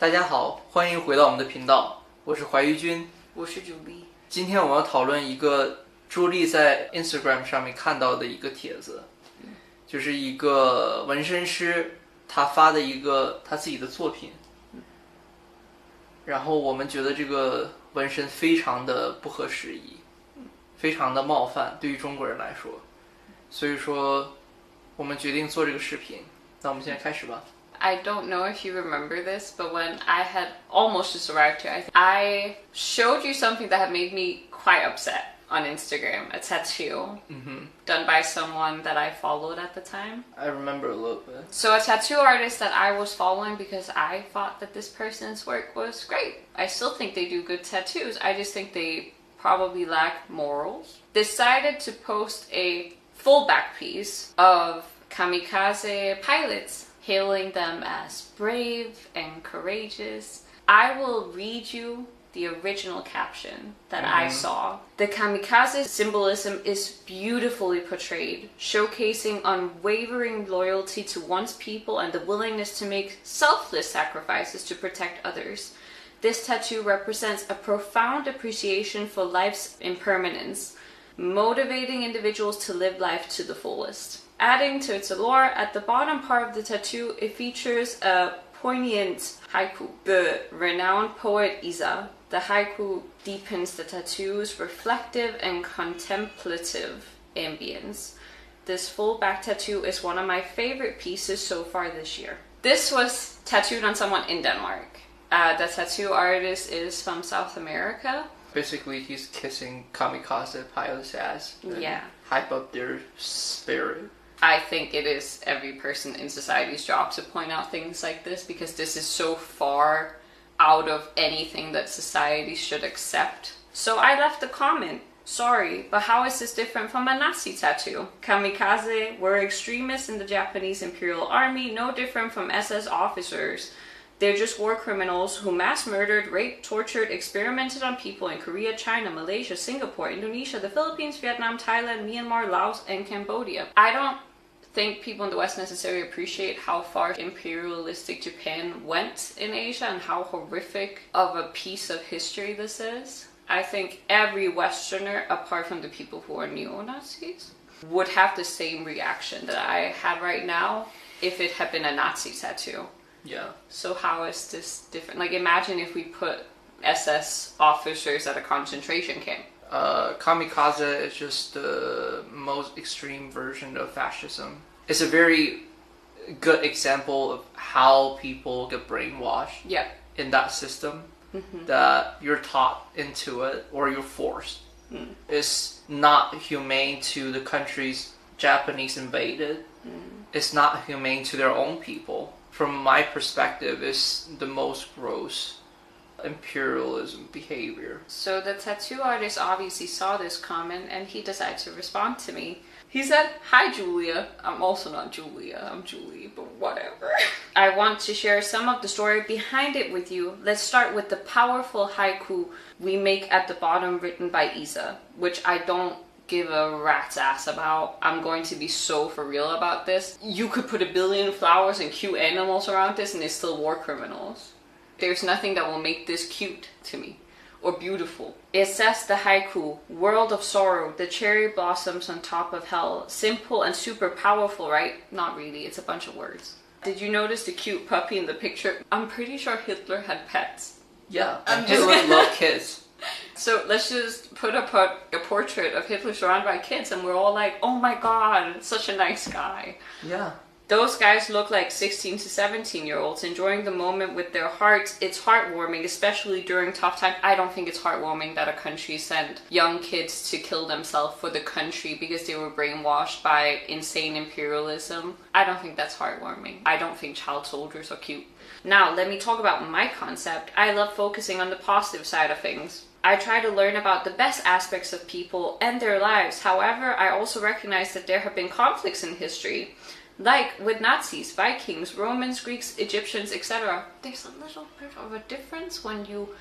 大家好，欢迎回到我们的频道，我是怀玉君，我是朱莉。今天我们要讨论一个朱莉在 Instagram 上面看到的一个帖子，就是一个纹身师他发的一个他自己的作品，然后我们觉得这个纹身非常的不合时宜，非常的冒犯，对于中国人来说，所以说我们决定做这个视频。那我们现在开始吧。I don't know if you remember this, but when I had almost just arrived here, I showed you something that had made me quite upset on Instagram, a tattoo done by someone that I followed at the time. I remember a little bit. So a tattoo artist that I was following because I thought that this person's work was great. I still think they do good tattoos. I just think they probably lack morals. Decided to post a full back piece of kamikaze pilots, hailing them as brave and courageous. I will read you the original caption that I saw. The kamikaze symbolism is beautifully portrayed, showcasing unwavering loyalty to one's people and the willingness to make selfless sacrifices to protect others. This tattoo represents a profound appreciation for life's impermanence, motivating individuals to live life to the fullest. Adding to its allure, at the bottom part of the tattoo, it features a poignant haiku. The renowned poet Isa, the haiku deepens the tattoo's reflective and contemplative ambience. This full back tattoo is one of my favorite pieces so far this year. This was tattooed on someone in Denmark. The tattoo artist is from South America. Basically, he's kissing kamikaze pilots' ass. Yeah. Hype up their spirit. I think it is every person in society's job to point out things like this because this is so far out of anything that society should accept. So I left a comment. Sorry, but how is this different from a Nazi tattoo? Kamikaze were extremists in the Japanese Imperial Army, no different from SS officers. They're just war criminals who mass murdered, raped, tortured, experimented on people in Korea, China, Malaysia, Singapore, Indonesia, the Philippines, Vietnam, Thailand, Myanmar, Laos, and Cambodia. I don't think people in the West necessarily appreciate how far imperialistic Japan went in Asia and how horrific of a piece of history this is. I think every Westerner, apart from the people who are neo-Nazis, would have the same reaction that I had right now if it had been a Nazi tattoo. Yeah. So how is this different? Like, imagine if we put SS officers at a concentration camp. Kamikaze is just the most extreme version of fascism. It's a very good example of how people get brainwashed in that system, that you're taught into it or you're forced. It's not humane to the countries Japanese invaded. It's not humane to their own people. From my perspective, it's the most gross imperialism behavior. So the tattoo artist obviously saw this comment and he decided to respond to me. He said, "Hi Julia." I'm also not Julia, I'm Julie, but whatever. "I want to share some of the story behind it with you. Let's start with the powerful haiku we make at the bottom written by Isa, which I don't give a rat's ass about. I'm going to be so for real about this. You could put a billion flowers and cute animals around this and it's still war criminals. There's nothing that will make this cute to me or beautiful." It says the haiku, "World of sorrow, the cherry blossoms on top of hell. Simple and super powerful, right?" Not really, it's a bunch of words. Did you notice the cute puppy in the picture? I'm pretty sure Hitler had pets. Yeah, and Hitler loved kids. So let's just put a portrait of Hitler surrounded by kids and we're all like, oh my god, such a nice guy. Yeah. Those guys look like 16 to 17-year-olds enjoying the moment with their hearts. It's heartwarming, especially during tough times. I don't think it's heartwarming that a country sent young kids to kill themselves for the country because they were brainwashed by insane imperialism. I don't think that's heartwarming. I don't think child soldiers are cute. Now, let me talk about my concept. I love focusing on the positive side of things. I try to learn about the best aspects of people and their lives. However, I also recognize that there have been conflicts in history, like with Nazis, Vikings, Romans, Greeks, Egyptians, etc. There's a little bit of a difference when you,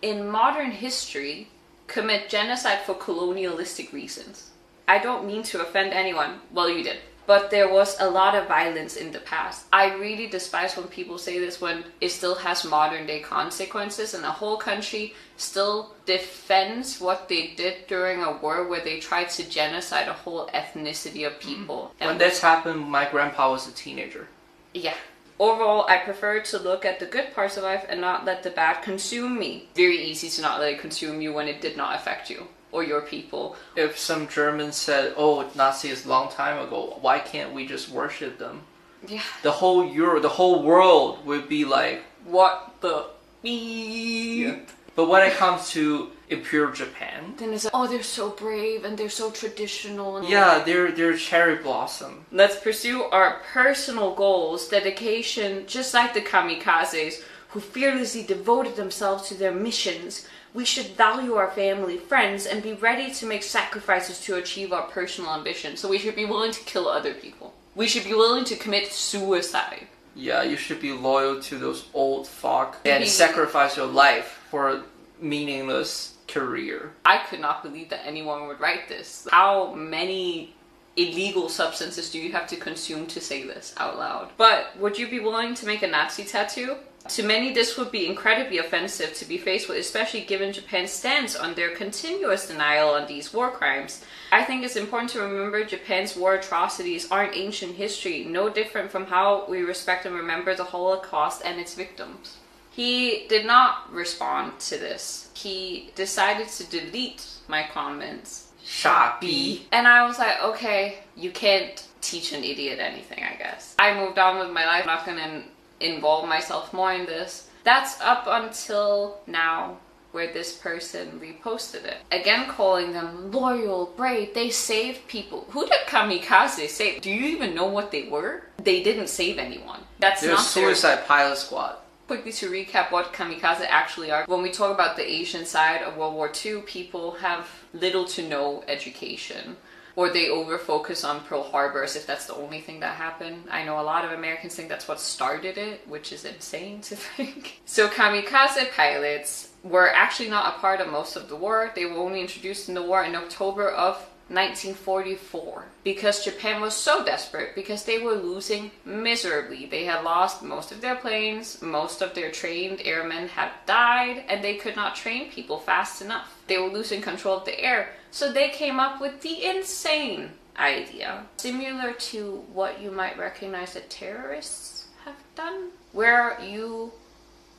in modern history, commit genocide for colonialistic reasons. I don't mean to offend anyone. Well, you did. but there was a lot of violence in the past. I really despise when people say this when it still has modern day consequences and the whole country still defends what they did during a war where they tried to genocide a whole ethnicity of people. When this happened, my grandpa was a teenager. Yeah. Overall, I prefer to look at the good parts of life and not let the bad consume me. Very easy to not let it consume you when it did not affect you or your people. If some Germans said, oh, Nazis a long time ago, why can't we just worship them? Yeah. The whole Europe, the whole world would be like, what the beep? Yeah. But when it comes to Imperial Japan, then it's like, oh, they're so brave and they're so traditional. And yeah, they're cherry blossom. Let's pursue our personal goals, dedication, just like the kamikazes who fearlessly devoted themselves to their missions. We should value our family, friends, and be ready to make sacrifices to achieve our personal ambition. So we should be willing to kill other people. We should be willing to commit suicide. Yeah, you should be loyal to those old folk and sacrifice your life for a meaningless career. I could not believe that anyone would write this. How many illegal substances do you have to consume to say this out loud? But would you be willing to make a Nazi tattoo? To many, this would be incredibly offensive to be faced with, especially given Japan's stance on their continuous denial on these war crimes. I think it's important to remember Japan's war atrocities aren't ancient history, no different from how we respect and remember the Holocaust and its victims. He did not respond to this. He decided to delete my comments. Shabi. And I was like, okay, you can't teach an idiot anything, I guess. I moved on with my life. I'm not gonna involve myself more in this. That's up until now, where this person reposted it. Again, calling them loyal, brave, they saved people. Who did kamikaze save? Do you even know what they were? They didn't save anyone. That's They're not suicide pilot squad. Quickly to recap what kamikaze actually are. When we talk about the Asian side of World War II, people have little to no education. Or they over-focus on Pearl Harbor as if that's the only thing that happened. I know a lot of Americans think that's what started it, which is insane to think. So kamikaze pilots were actually not a part of most of the war. They were only introduced in the war in October of 1944 because Japan was so desperate, because they were losing miserably. They had lost most of their planes, most of their trained airmen had died, and they could not train people fast enough. They were losing control of the air, so they came up with the insane idea, similar to what you might recognize that terrorists have done, where you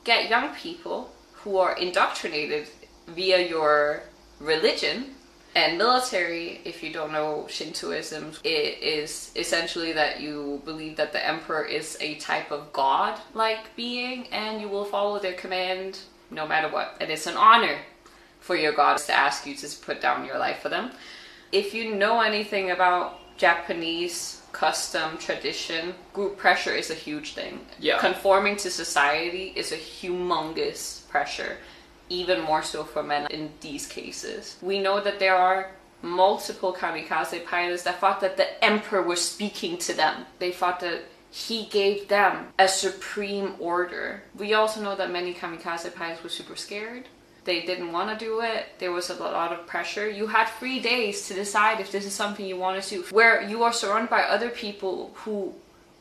get young people who are indoctrinated via your religion. And military, if you don't know Shintoism, it is essentially that you believe that the emperor is a type of god-like being and you will follow their command no matter what. And it's an honor for your gods to ask you to put down your life for them. If you know anything about Japanese custom, tradition, group pressure is a huge thing. Yeah. Conforming to society is a humongous pressure. Even more so for men in these cases. We know that there are multiple kamikaze pilots that thought that the emperor was speaking to them. They thought that he gave them a supreme order. We also know that many kamikaze pilots were super scared. They didn't want to do it. There was a lot of pressure. You had 3 days to decide if this is something you want to do, where you are surrounded by other people who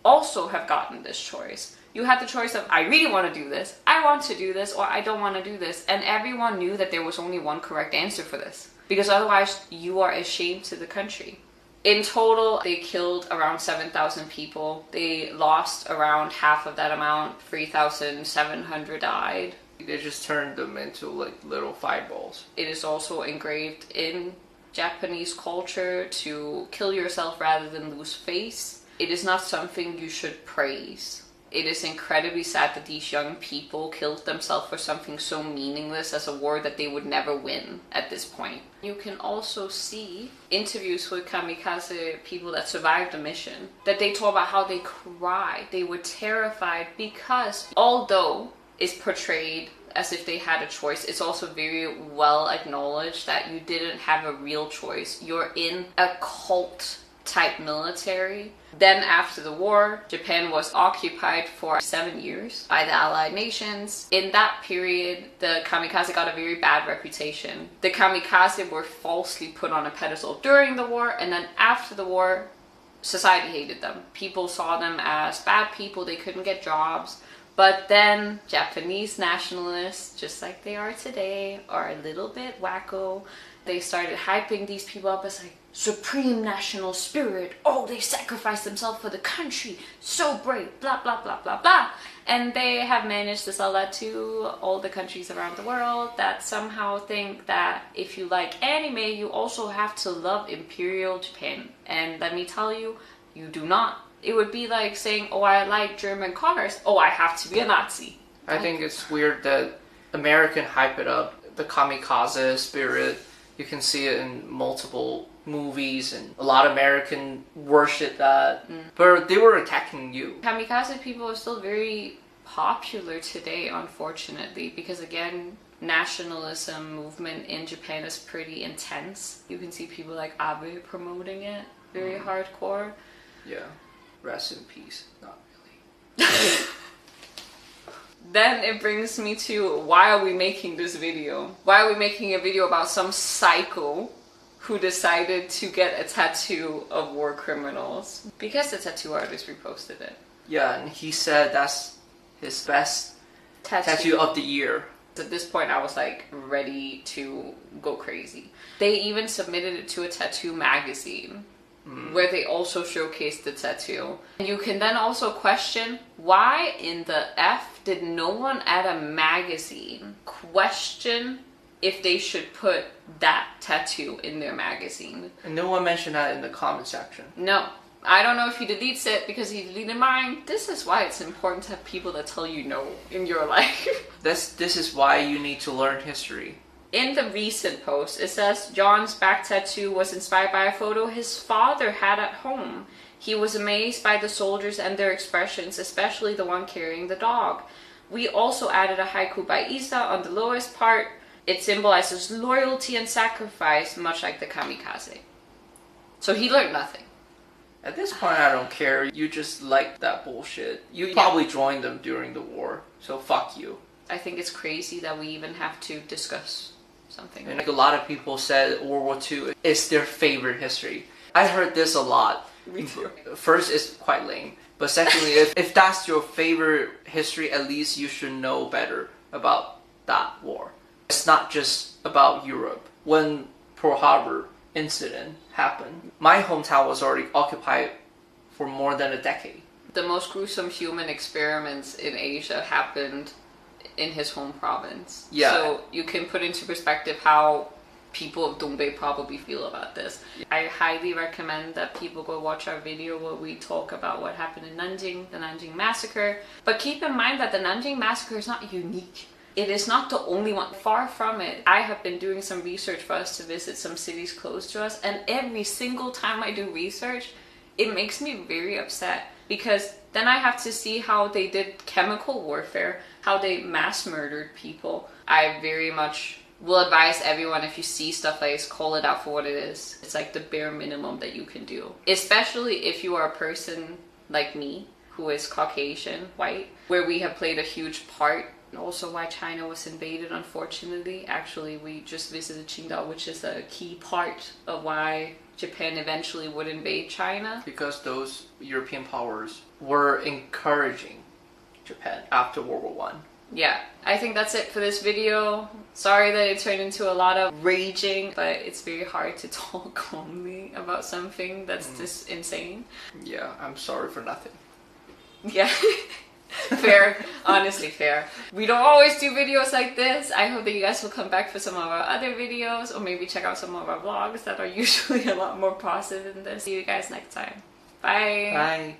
also have gotten this choice. You had the choice of, I really want to do this, I want to do this, or I don't want to do this. And everyone knew that there was only one correct answer for this. Because otherwise, you are a shame to the country. In total, they killed around 7,000 people. They lost around half of that amount. 3,700 died. They just turned them into like little fireballs. It is also engraved in Japanese culture to kill yourself rather than lose face. It is not something you should praise. It is incredibly sad that these young people killed themselves for something so meaningless as a war that they would never win at this point. You can also see interviews with kamikaze people that survived the mission, that they talk about how they cried, they were terrified, because although it's portrayed as if they had a choice, it's also very well acknowledged that you didn't have a real choice. You're in a cult type military. Then after the war, Japan was occupied for 7 years by the Allied nations. In that period, the kamikaze got a very bad reputation. The kamikaze were falsely put on a pedestal during the war, and then after the war, society hated them. People saw them as bad people. They couldn't get jobs. But then Japanese nationalists, just like they are today, are a little bit wacko. They started hyping these people up as like supreme national spirit. Oh, they sacrificed themselves for the country. So brave, blah, blah, blah, blah, blah. And they have managed to sell that to all the countries around the world that somehow think that if you like anime, you also have to love Imperial Japan. And let me tell you, you do not. It would be like saying, oh, I like German cars. Oh, I have to be a Nazi. I think it's weird that American hype it up. The kamikaze spirit, you can see it in multiple movies, and a lot of American worship that. But they were attacking you. Kamikaze people are still very popular today, unfortunately, because again, nationalism movement in Japan is pretty intense. You can see people like Abe promoting it very hardcore. Yeah. Rest in peace. Not really. Then it brings me to, why are we making this video? Why are we making a video about some psycho who decided to get a tattoo of war criminals? Because the tattoo artist reposted it. Yeah, and he said that's his best tattoo of the year. At this point, I was like ready to go crazy. They even submitted it to a tattoo magazine. Where they also showcased the tattoo. You can then also question, why in the F did no one at a magazine question if they should put that tattoo in their magazine? And no one mentioned that in the comment section. No. I don't know if he deletes it because he deleted mine. This is why it's important to have people that tell you no in your life. This is why you need to learn history. In the recent post, it says John's back tattoo was inspired by a photo his father had at home. He was amazed by the soldiers and their expressions, especially the one carrying the dog. We also added a haiku by Isa on the lowest part. It symbolizes loyalty and sacrifice, much like the kamikaze. So he learned nothing. At this point, I don't care. You just like that bullshit. You probably joined them during the war, so fuck you. I think it's crazy that we even have to discuss something. And like a lot of people said World War II is their favorite history. I heard this a lot. Me too. First, it's quite lame. But secondly, if that's your favorite history, at least you should know better about that war. It's not just about Europe. When Pearl Harbor incident happened, my hometown was already occupied for more than a decade. The most gruesome human experiments in Asia happened in his home province. Yeah. So you can put into perspective how people of Dongbei probably feel about this. I highly recommend that people go watch our video where we talk about what happened in Nanjing, the Nanjing massacre. But keep in mind that the Nanjing massacre is not unique. It is not the only one. Far from it. I have been doing some research for us to visit some cities close to us, and every single time I do research, it makes me very upset, because then I have to see how they did chemical warfare, how they mass murdered people. I very much will advise everyone, if you see stuff like this, call it out for what it is. It's like the bare minimum that you can do. Especially if you are a person like me, who is Caucasian, white, where we have played a huge part. And also why China was invaded, unfortunately. Actually, we just visited Qingdao, which is a key part of why Japan eventually would invade China. Because those European powers were encouraging Japan after World War I. Yeah, I think that's it for this video. Sorry that it turned into a lot of raging, but it's very hard to talk calmly about something that's this insane. Yeah, I'm sorry for nothing. Yeah. Fair. Honestly fair. We don't always do videos like this. I hope that you guys will come back for some of our other videos, or maybe check out some of our vlogs that are usually a lot more positive than this. See you guys next time. Bye. Bye.